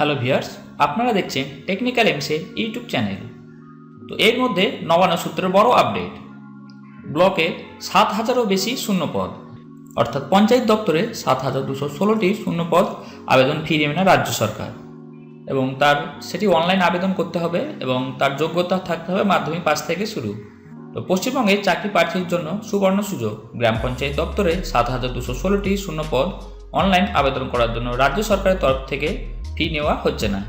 Hello viewers, আপনারা দেখছেন technical এমসের YouTube channel. তো এর মধ্যে নবান্ন সূত্রের বড় আপডেট। ব্লকে ৭,০০০-ও বেশি শূন্যপদ, অর্থাৎ পঞ্চায়েত দপ্তরে ৭,২১৬টি শূন্যপদ আবেদন ফিরিয়ে নেবে রাজ্য সরকার, এবং সেটি অনলাইন আবেদন করতে হবে এবং তার যোগ্যতা থাকতে হবে মাধ্যমিক পাস থেকে শুরু। তো পশ্চিমবঙ্গে চাকরি প্রার্থীর জন্য সুবর্ণ সুযোগ। গ্রাম পঞ্চায়েত দপ্তরে ৭,২১৬টি শূন্যপদ অনলাইন আবেদন করার জন্য রাজ্য সরকারের তরফ থেকে ফি নেওয়া হচ্ছে না।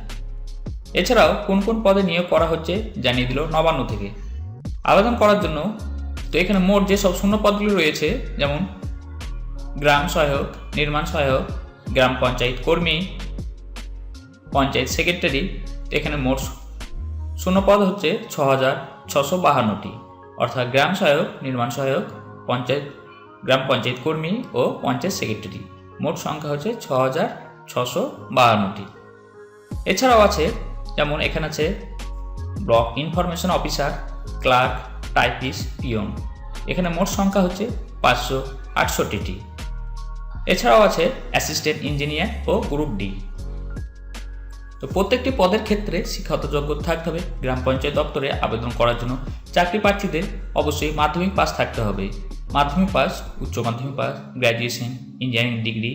এছাড়াও কোন কোন পদে নিয়োগ করা হচ্ছে জানিয়ে দিল নবান্ন থেকে। আবেদন করার জন্য তো এখানে মোট যেসব শূন্য পদগুলি রয়েছে, যেমন গ্রাম সহায়ক, নির্মাণ সহায়ক, গ্রাম পঞ্চায়েত কর্মী, পঞ্চায়েত সেক্রেটারি, এখানে মোট শূন্যপদ হচ্ছে ৬,৬৫২টি, অর্থাৎ গ্রাম সহায়ক, নির্মাণ সহায়ক, গ্রাম পঞ্চায়েত কর্মী ও পঞ্চায়েত সেক্রেটারি মোট সংখ্যা হচ্ছে ৬,৬৫২টি। এছাড়াও আছে, যেমন এখানে আছে block information officer, clerk, typist, peon, এখানে মোট সংখ্যা হচ্ছে ৫৬৮টি। এছাড়াও আছে অ্যাসিস্ট্যান্ট ইঞ্জিনিয়ার ও গ্রুপ ডি। তো প্রত্যেকটি পদের ক্ষেত্রে শিক্ষাগত যোগ্যতা থাকতে হবে। গ্রাম পঞ্চায়েত দপ্তরে আবেদন করার জন্য চাকরি প্রার্থীদের অবশ্যই মাধ্যমিক পাস থাকতে হবে। মাধ্যমিক পাস, উচ্চ মাধ্যমিক পাস, গ্র্যাজুয়েশন, ইঞ্জিনিয়ারিং ডিগ্রি,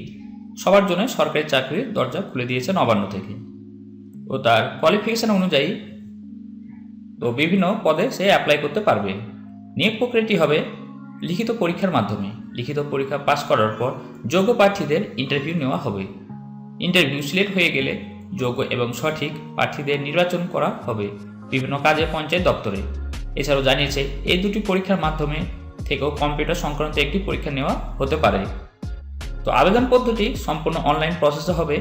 সবার জন্য সরকারি চাকরির দরজা খুলে দিয়েছে নবান্ন থেকে। ও তার কোয়ালিফিকেশন অনুযায়ী তো বিভিন্ন পদে সে অ্যাপ্লাই করতে পারবে। নিয়োগ প্রক্রিয়াটি হবে লিখিত পরীক্ষার মাধ্যমে। লিখিত পরীক্ষা পাস করার পর যোগ্য প্রার্থীদের ইন্টারভিউ নেওয়া হবে। ইন্টারভিউ সিলেক্ট হয়ে গেলে যোগ্য এবং সঠিক প্রার্থীদের নির্বাচন করা হবে বিভিন্ন কাজে পঞ্চায়েত দপ্তরে। এছাড়াও জানিয়েছে এই দুটি পরীক্ষার মাধ্যমে থেকেও কম্পিউটার সংক্রান্ত একটি পরীক্ষা নেওয়া হতে পারে। তো আবেদন পদ্ধতি সম্পূর্ণ অনলাইন প্রসেসে হবে।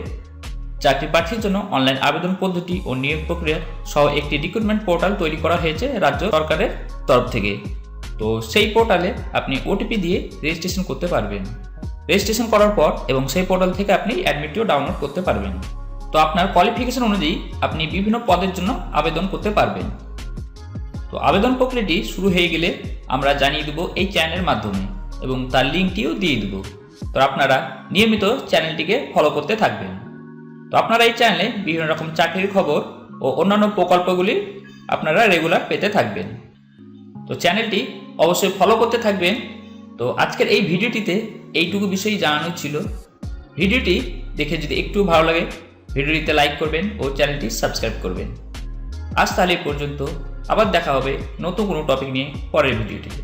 চাকরি প্রার্থীর জন্য অনলাইন আবেদন পদ্ধতি ও নিয়োগ প্রক্রিয়া সহ একটি রিক্রুটমেন্ট পোর্টাল তৈরি করা হয়েছে রাজ্য সরকারের তরফ থেকে। তো সেই পোর্টালে আপনি ওটিপি দিয়ে রেজিস্ট্রেশন করতে পারবেন। রেজিস্ট্রেশন করার পর এবং সেই পোর্টাল থেকে আপনি অ্যাডমিটটিও ডাউনলোড করতে পারবেন। তো আপনার কোয়ালিফিকেশন অনুযায়ী আপনি বিভিন্ন পদের জন্য আবেদন করতে পারবেন। তো আবেদন প্রক্রিয়াটি শুরু হয়ে গেলে আমরা জানিয়ে দেবো এই চ্যানেলের মাধ্যমে, এবং তার লিঙ্কটিও দিয়ে দেবো। তো আপনারা নিয়মিত চ্যানেলটিকে ফলো করতে থাকবেন। তো আপনারা এই চ্যানেলে বিভিন্ন রকম চাকরির খবর ও অন্যান্য প্রকল্পগুলি আপনারা রেগুলার পেতে থাকবেন। তো চ্যানেলটি অবশ্যই ফলো করতে থাকবেন। তো আজকের এই ভিডিওটিতে এইটুকু বিষয়ই জানানো ছিল। ভিডিওটি দেখে যদি একটু ভালো লাগে ভিডিওটিতে লাইক করবেন ও চ্যানেলটি সাবস্ক্রাইব করবেন। আজ তাহলে এই পর্যন্ত, আবার দেখা হবে নতুন কোনো টপিক নিয়ে পরের ভিডিওটিতে।